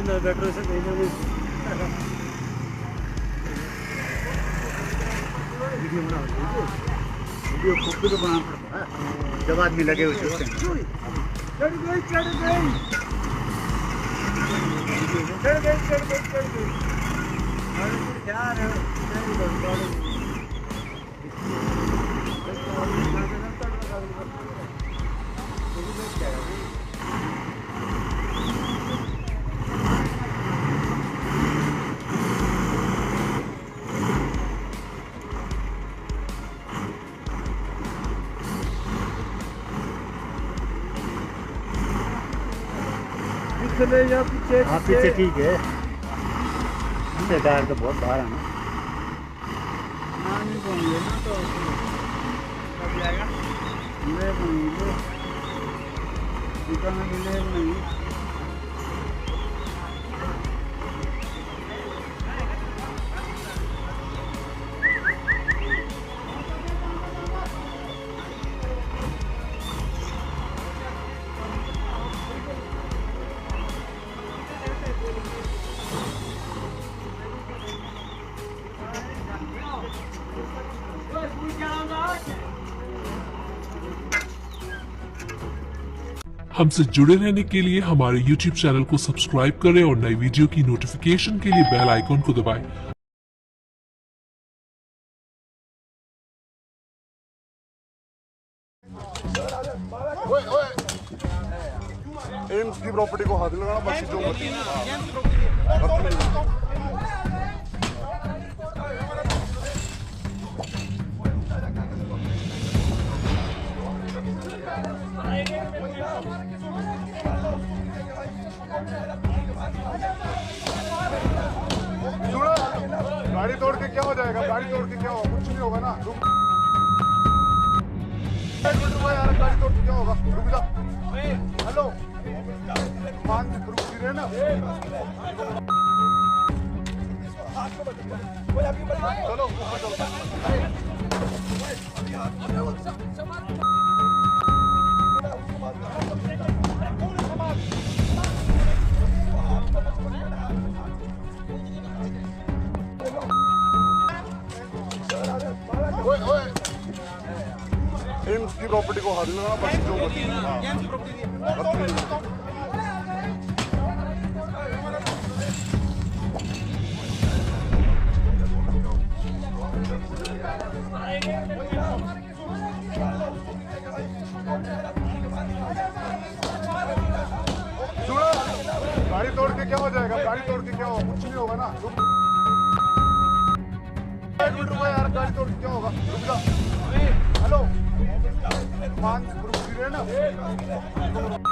Decoration video बना video खूब तो बनाना पड़ता है जब आदमी लगे हुए चढ़ गई यार चले या पीछे हाँ पीछे ठीक है गाड़ तो बहुत बाहर है ना नहीं बोलेंगे ना तो कब जाएगा मिले दुकान में मिले नहीं हमसे जुड़े रहने के लिए हमारे YouTube चैनल को सब्सक्राइब करें और नई वीडियो की नोटिफिकेशन के लिए बेल आइकॉन को दबाएं। एम्स की प्रॉपर्टी को हाथ लगाना बाकी जो गाड़ी तोड़ के क्या हो जाएगा गाड़ी तोड़ के क्या होगा कुछ नहीं होगा ना यार गाड़ी तोड़ के क्या होगा रुक जा हेलो मान रुक रहे ना चलो एम्स की प्रॉपर्टी को हाथ लगाना बाकी जो गाड़ी तोड़ के क्या हो जाएगा गाड़ी तोड़ के क्या होगा कुछ नहीं होगा ना यार गाड़ी तोड़ के क्या होगा रुक जा हेलो मान रुक रहे ना चलो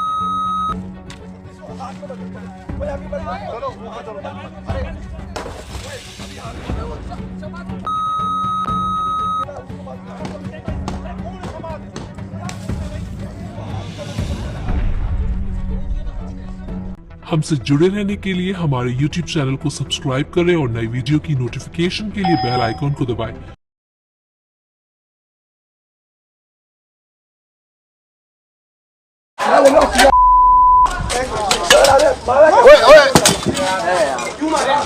हमसे जुड़े रहने के लिए हमारे YouTube चैनल को सब्सक्राइब करें और नई वीडियो की नोटिफिकेशन के लिए बेल आइकॉन को दबाएं।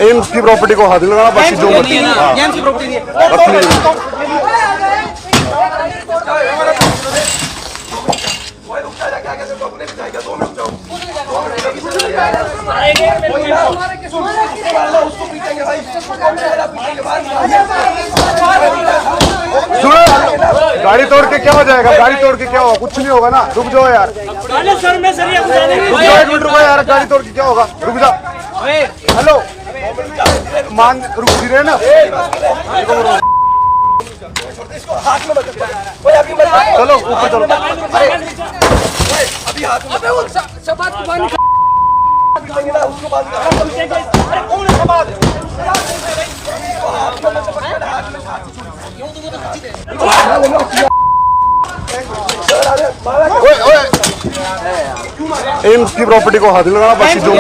एम्स की प्रॉपर्टी को हाथ लगाना बाकी जो गाड़ी तोड़ के क्या हो जाएगा गाड़ी तोड़ के क्या होगा कुछ नहीं होगा ना रुक जाओ यार रुक जाओ 1 मिनट रुको यार गाड़ी तोड़ के क्या होगा रुक जा हेलो मान रुक रहे ना चलो ऊपर चलो एम्स की प्रॉपर्टी को हाथ लगाना बाकी जो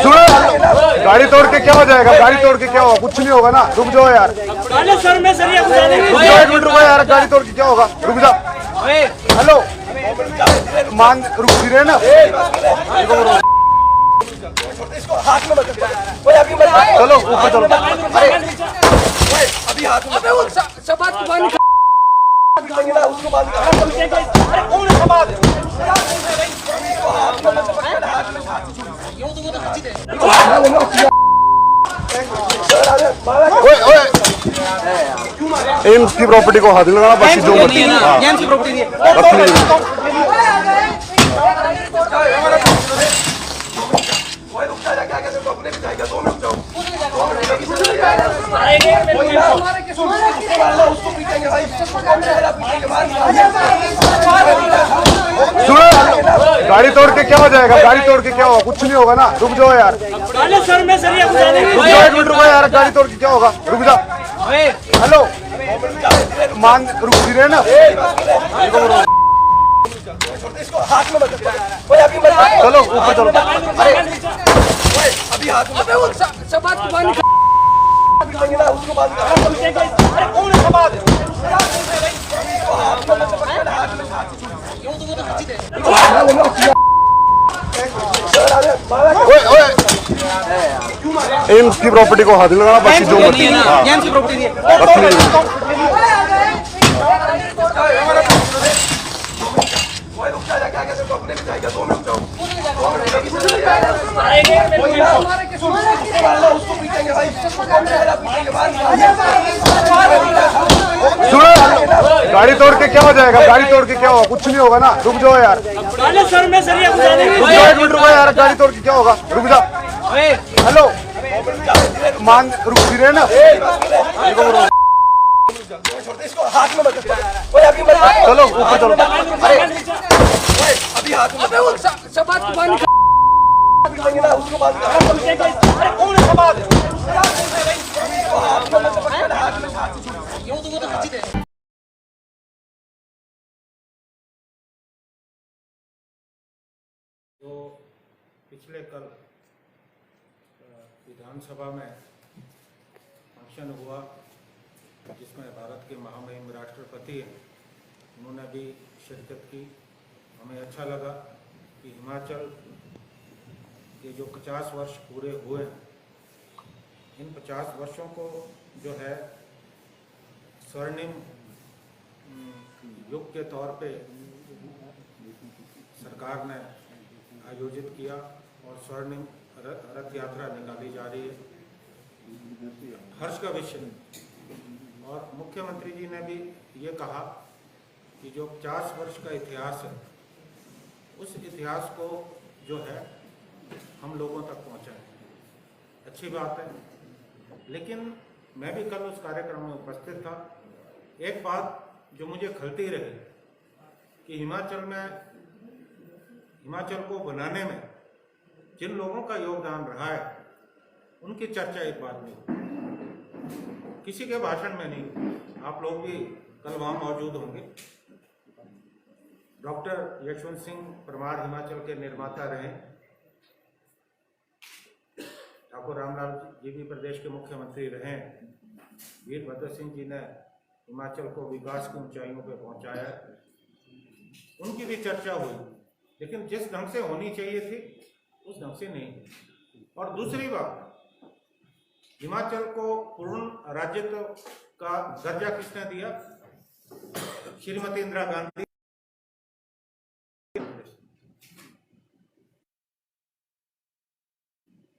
सुनो, गाड़ी तोड़ के क्या हो जाएगा? गाड़ी तोड़ के क्या होगा? कुछ नहीं होगा ना, रुक जाओ यार। सर मैं सर रुक जाओ, 1 मिनट रुको यार, गाड़ी तोड़ के क्या होगा? रुक जाओ। हेलो, मान रुक भी रहे ना। चलो ऊपर चलो। अभी हाथ में शबाद को बांध उसको बांध एम्स की प्रॉपर्टी को हाथ लगाना, बाकी जो मर्जी। एम्स की प्रॉपर्टी है। सुनो, गाड़ी तोड़ के क्या हो जाएगा? गाड़ी तोड़ के क्या होगा? कुछ नहीं होगा ना, रुक जाओ यार। सर मैं सर रुक जाओ, 1 मिनट रुको यार, गाड़ी तोड़ के क्या होगा? रुक जाओ। हेलो, मान रुक भी रहे ना। चलो ऊपर चलो। अभी हाथ में शबाद को बांध उसको बांध एम्स की प्रॉपर्टी को हाथ लगाना, बाकी जो मर्जी। एम्स की प्रॉपर्टी है। सुनो, गाड़ी तोड़ के क्या हो जाएगा? गाड़ी तोड़ के क्या होगा? कुछ नहीं होगा ना, रुक जाओ यार। सर मैं सर रुक जाओ, 1 मिनट रुको यार, गाड़ी तोड़ के क्या होगा? रुक जाओ। हेलो, मान रुक भी रहे ना। चलो ऊपर चलो। अभी हाथ में शबाद को बांध उसको बांध तो पिछले कल विधानसभा में फंक्शन हुआ जिसमें भारत के महामहिम राष्ट्रपति हैं, उन्होंने भी शिरकत की। हमें अच्छा लगा कि हिमाचल के जो 50 वर्ष पूरे हुए हैं, इन 50 वर्षों को जो है स्वर्णिम युग के तौर पे सरकार ने आयोजित किया और स्वर्णिम रथ यात्रा निकाली जा रही है। हर्ष का विषय। और मुख्यमंत्री जी ने भी ये कहा कि जो 50 वर्ष का इतिहास है, उस इतिहास को जो है हम लोगों तक पहुंचाएं। अच्छी बात है, लेकिन मैं भी कल उस कार्यक्रम में उपस्थित था। एक बात जो मुझे खलती रही कि हिमाचल को बनाने में जिन लोगों का योगदान रहा है, उनकी चर्चा एक बात नहीं, किसी के भाषण में नहीं। आप लोग भी कल वहाँ मौजूद होंगे। डॉक्टर यशवंत सिंह परमार हिमाचल के निर्माता रहे। ठाकुर रामलाल जी भी प्रदेश के मुख्यमंत्री रहे। वीरभद्र सिंह जी ने हिमाचल को विकास की ऊंचाइयों पर पहुंचाया। उनकी भी चर्चा हुई, लेकिन जिस ढंग से होनी चाहिए थी उस ढंग से नहीं। और दूसरी बात, हिमाचल को पूर्ण राज्यत्व का दर्जा किसने दिया? श्रीमती इंदिरा गांधी।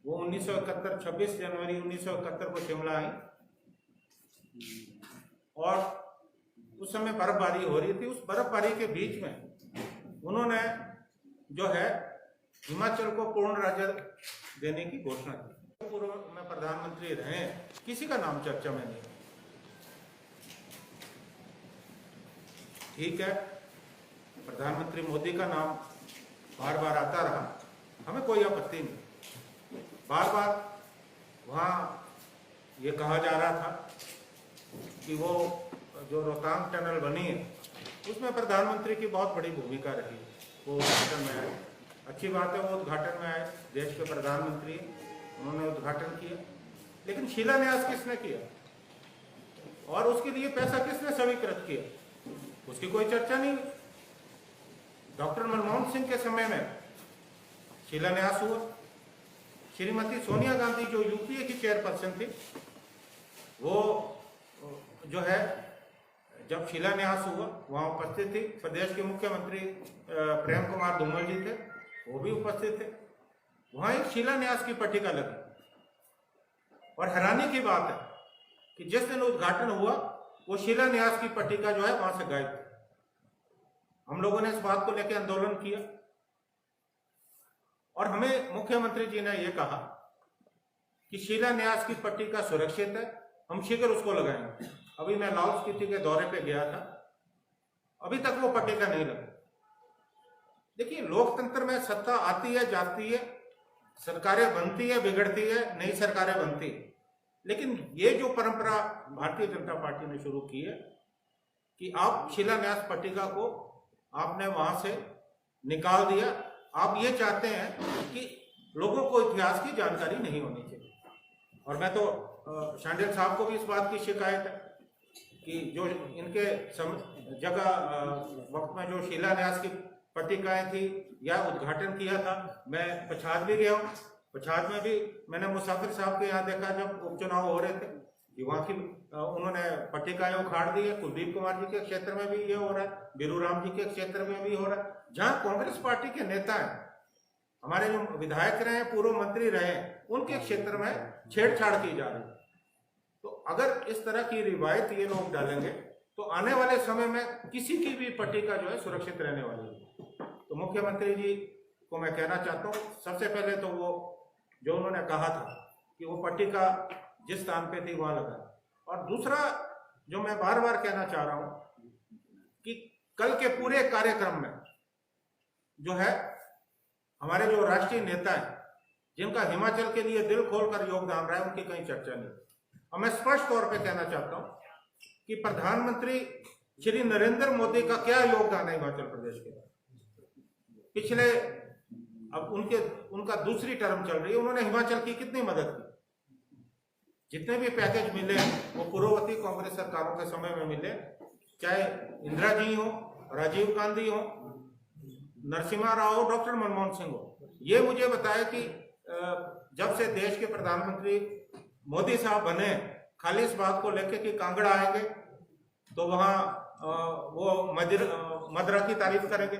वो 1971 26 जनवरी 1971 को शिमला आई और उस समय बर्फबारी हो रही थी। उस बर्फबारी के बीच में उन्होंने जो है हिमाचल को पूर्ण राज्य देने की घोषणा की। पूर्व में प्रधानमंत्री रहे, किसी का नाम चर्चा में नहीं। ठीक है, प्रधानमंत्री मोदी का नाम बार बार आता रहा, हमें कोई आपत्ति नहीं। बार बार वहाँ ये कहा जा रहा था कि वो जो रोहतांग टनल बनी है उसमें प्रधानमंत्री की बहुत बड़ी भूमिका रही है। वो उद्घाटन में आए। अच्छी बात है, वो उद्घाटन में आए, देश के प्रधानमंत्री उन्होंने उद्घाटन किया, लेकिन शिलान्यास किसने किया और उसके लिए पैसा किसने स्वीकृत किया, उसकी कोई चर्चा नहीं। डॉक्टर मनमोहन सिंह के समय में शिलान्यास हुआ। श्रीमती सोनिया गांधी जो यूपीए की चेयरपर्सन थी, वो जो है जब शिलान्यास हुआ वहां उपस्थित थी। प्रदेश के मुख्यमंत्री प्रेम कुमार धूमल जी थे, वो भी उपस्थित थे। वहां एक शिलान्यास की पट्टिका लगी और हैरानी की बात है कि जिस दिन उद्घाटन हुआ वो शिलान्यास की पट्टिका जो है वहां से गायब थी। हम लोगों ने इस बात को लेकर आंदोलन किया और हमें मुख्यमंत्री जी ने यह कहा कि शिलान्यास की पट्टिका सुरक्षित है, हम शीघ्र उसको लगाएंगे। अभी मैं लाहौल स्पीति के दौरे पे गया था, अभी तक वो पट्टिका नहीं लगी। देखिए, लोकतंत्र में सत्ता आती है, जाती है, सरकारें बनती है, बिगड़ती है, नई सरकारें बनती है, लेकिन ये जो परंपरा भारतीय जनता पार्टी ने शुरू की है कि आप शिलान्यास पट्टिका को आपने वहां से निकाल दिया। आप ये चाहते हैं कि लोगों को इतिहास की जानकारी नहीं होनी चाहिए। और मैं तो शांडिल साहब को भी इस बात की शिकायत है कि जो इनके जगह वक्त में जो शिलान्यास की पट्टिकाएं थी या उद्घाटन किया था, मैं पछाद भी गया हूँ। पछाद में भी मैंने मुसाफिर साहब के यहाँ देखा जब उपचुनाव हो रहे थे कि वहाँ की उन्होंने पट्टिकाएं उखाड़ दी है। कुलदीप कुमार जी के क्षेत्र में भी ये हो रहा है, बीरू राम जी के क्षेत्र में भी हो रहा है। जहाँ कांग्रेस पार्टी के नेता हैं, हमारे जो विधायक रहे, पूर्व मंत्री रहे, उनके क्षेत्र में छेड़छाड़ की जा रही है। तो अगर इस तरह की रिवायत ये लोग डालेंगे तो आने वाले समय में किसी की भी पट्टिका जो है सुरक्षित रहने वाली है। तो मुख्यमंत्री जी को मैं कहना चाहता हूँ, सबसे पहले तो वो जो उन्होंने कहा था कि वो पट्टिका जिस स्थान पे थी वहां लगा, और दूसरा जो मैं बार बार कहना चाह रहा हूं कि कल के पूरे कार्यक्रम में जो है हमारे जो राष्ट्रीय नेता हैं, जिनका हिमाचल के लिए दिल खोलकर योगदान रहा है, उनकी कहीं चर्चा नहीं। और मैं स्पष्ट तौर पे कहना चाहता हूं कि प्रधानमंत्री श्री नरेंद्र मोदी का क्या योगदान है हिमाचल प्रदेश के। पिछले अब उनका दूसरी टर्म चल रही है, उन्होंने हिमाचल की कितनी मदद की। जितने भी पैकेज मिले वो पूर्ववर्ती कांग्रेस सरकारों के समय में मिले, चाहे इंदिरा जी हो, राजीव गांधी हो, नरसिम्हा राव हो, डॉक्टर मनमोहन सिंह हो। ये मुझे बताया कि जब से देश के प्रधानमंत्री मोदी साहब बने, खाली इस बात को लेके कि कांगड़ा आएंगे तो वहां वो मदरा की तारीफ करेंगे,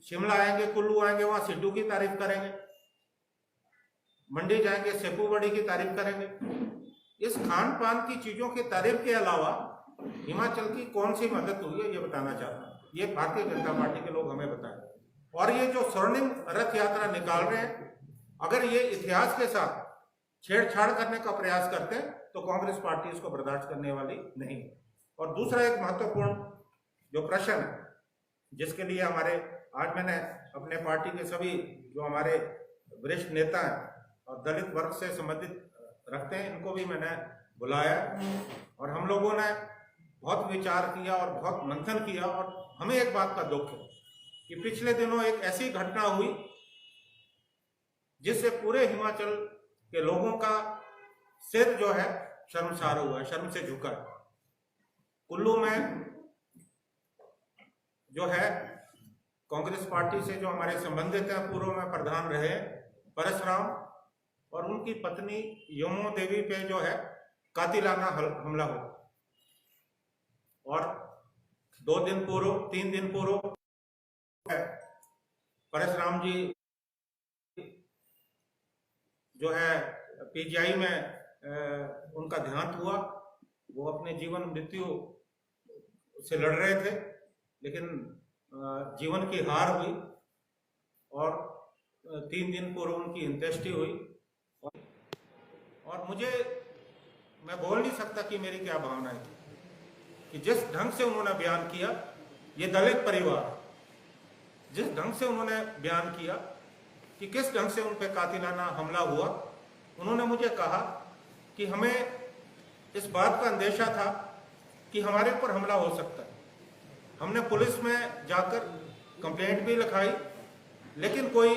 शिमला आएंगे, कुल्लू आएंगे, वहां सिड्डू की तारीफ करेंगे, मंडी जाएंगे, सेपू बड़ी की तारीफ करेंगे। इस खान पान की चीजों की तारीफ के अलावा हिमाचल की कौन सी मदद हुई है ये बताना चाहता हूं। ये भारतीय जनता पार्टी के लोग हमें बताएं। और ये जो स्वर्णिम रथ यात्रा निकाल रहे हैं, अगर ये इतिहास के साथ छेड़छाड़ करने का प्रयास करते हैं तो कांग्रेस पार्टी इसको बर्दाश्त करने वाली नहीं। और दूसरा एक महत्वपूर्ण जो प्रश्न है, जिसके लिए हमारे आज मैंने अपने पार्टी के सभी जो हमारे वरिष्ठ नेता हैं और दलित वर्ग से संबंधित रखते हैं, इनको भी मैंने बुलाया और हम लोगों ने बहुत विचार किया और बहुत मंथन किया। और हमें एक बात का दुख है कि पिछले दिनों एक ऐसी घटना हुई जिससे पूरे हिमाचल के लोगों का सिर जो है शर्मसार हुआ है, शर्म से झुका है। कुल्लू में जो है कांग्रेस पार्टी से जो हमारे संबंधित हैं, पूर्व में प्रधान रहे परशुराम और उनकी पत्नी यमो देवी पे जो है कातिलाना हमला हुआ। और 3 दिन पूर्व परशुराम जी जो है पीजीआई में उनका देहांत हुआ। वो अपने जीवन मृत्यु से लड़ रहे थे, लेकिन जीवन की हार हुई और 3 दिन पूर्व उनकी अंत्येष्टि हुई। और मैं बोल नहीं सकता कि मेरी क्या भावनाएं थी कि जिस ढंग से उन्होंने बयान किया, ये दलित परिवार जिस ढंग से उन्होंने बयान किया कि किस ढंग से उन पर कातिलाना हमला हुआ। उन्होंने मुझे कहा कि हमें इस बात का अंदेशा था कि हमारे ऊपर हमला हो सकता है, हमने पुलिस में जाकर कंप्लेंट भी लिखाई, लेकिन कोई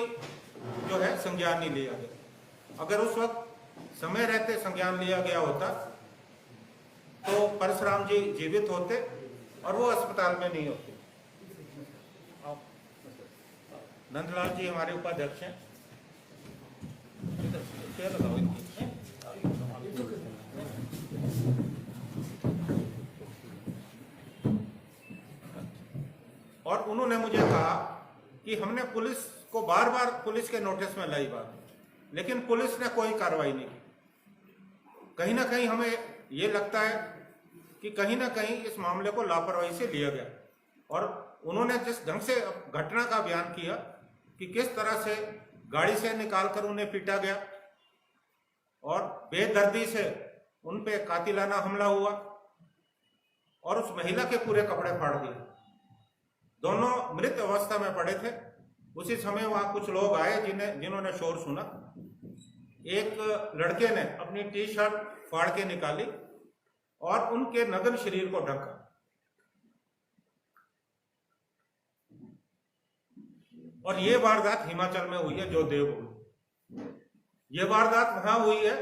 जो है संज्ञान नहीं लिया गया। अगर उस वक्त समय रहते संज्ञान लिया गया होता तो परशुराम जी जीवित होते और वो अस्पताल में नहीं होते। नंदलाल जी हमारे उपाध्यक्ष हैं। और उन्होंने मुझे कहा कि हमने पुलिस को बार बार पुलिस के नोटिस में लाई बात, लेकिन पुलिस ने कोई कार्रवाई नहीं की। कहीं ना कहीं हमें ये लगता है कि कहीं ना कहीं इस मामले को लापरवाही से लिया गया। और उन्होंने जिस ढंग से घटना का बयान किया कि किस तरह से गाड़ी से निकालकर उन्हें पीटा गया और बेदर्दी से उन पे कातिलाना हमला हुआ और उस महिला के पूरे कपड़े फाड़ दिए। दोनों मृत अवस्था में पड़े थे। उसी समय वहां कुछ लोग आए जिन्होंने शोर सुना। एक लड़के ने अपनी टी शर्ट फाड़ के निकाली और उनके नग्न शरीर को ढका। और ये वारदात हिमाचल में हुई है, जो देवभूमि। ये वारदात वहां हुई है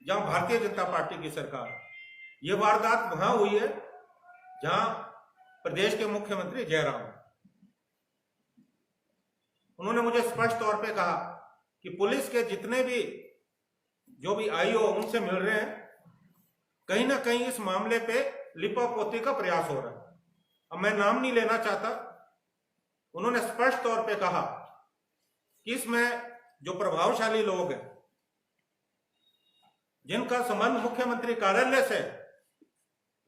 जहां भारतीय जनता पार्टी की सरकार। ये वारदात वहां हुई है जहां प्रदेश के मुख्यमंत्री जयराम। उन्होंने मुझे स्पष्ट तौर पे कहा कि पुलिस के जितने भी जो भी आईओ उनसे मिल रहे हैं, कहीं ना कहीं इस मामले पे लिपापोती का प्रयास हो रहा है। अब मैं नाम नहीं लेना चाहता। उन्होंने स्पष्ट तौर पे कहा कि इसमें जो प्रभावशाली लोग हैं, जिनका संबंध मुख्यमंत्री कार्यालय से,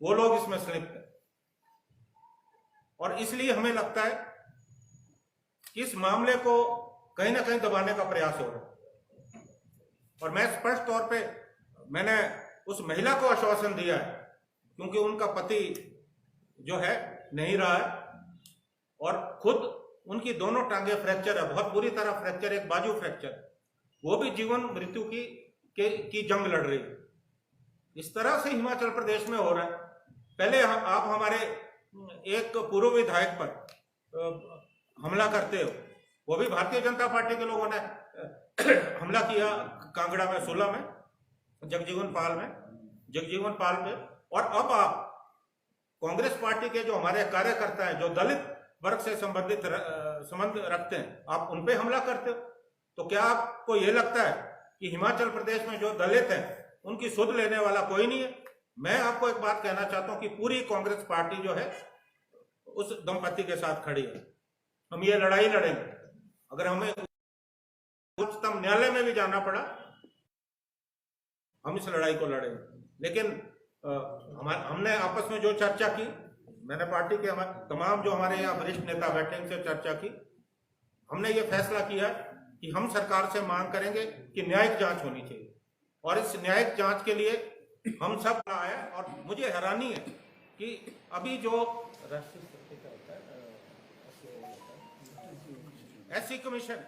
वो लोग इसमें संलिप्त हैं। और इसलिए हमें लगता है कि इस मामले को कहीं ना कहीं दबाने का प्रयास हो रहा है। और मैं स्पष्ट तौर पे मैंने उस महिला को आश्वासन दिया है, क्योंकि उनका पति जो है नहीं रहा है और खुद उनकी दोनों टांगे फ्रैक्चर है, बहुत बुरी तरह फ्रैक्चर, एक बाजू फ्रैक्चर, वो भी जीवन मृत्यु की जंग लड़ रही है। इस तरह से हिमाचल प्रदेश में हो रहा है। पहले आप हमारे एक पूर्व विधायक पर हमला करते हो, वो भी भारतीय जनता पार्टी के लोगों ने हमला किया कांगड़ा में, सोला में, जगजीवन पाल पे। और अब आप कांग्रेस पार्टी के जो हमारे कार्यकर्ता हैं, जो दलित वर्ग से संबंध रखते हैं, आप उन पे हमला करते हो। तो क्या आपको ये लगता है कि हिमाचल प्रदेश में जो दलित हैं उनकी सुध लेने वाला कोई नहीं है? मैं आपको एक बात कहना चाहता हूं कि पूरी कांग्रेस पार्टी जो है उस दंपति के साथ खड़ी है। हम ये लड़ाई लड़ेंगे। अगर हमें उच्चतम न्यायालय में भी जाना पड़ा, हम इस लड़ाई को लड़ेंगे। लेकिन हमने आपस में जो चर्चा की, मैंने पार्टी के तमाम जो हमारे यहाँ वरिष्ठ नेता बैठे उनसे चर्चा की। हमने ये फैसला किया कि हम सरकार से मांग करेंगे कि न्यायिक जांच होनी चाहिए। और इस न्यायिक जांच के लिए हम सब आए। और मुझे हैरानी है कि अभी जो राष्ट्रीय SC कमीशन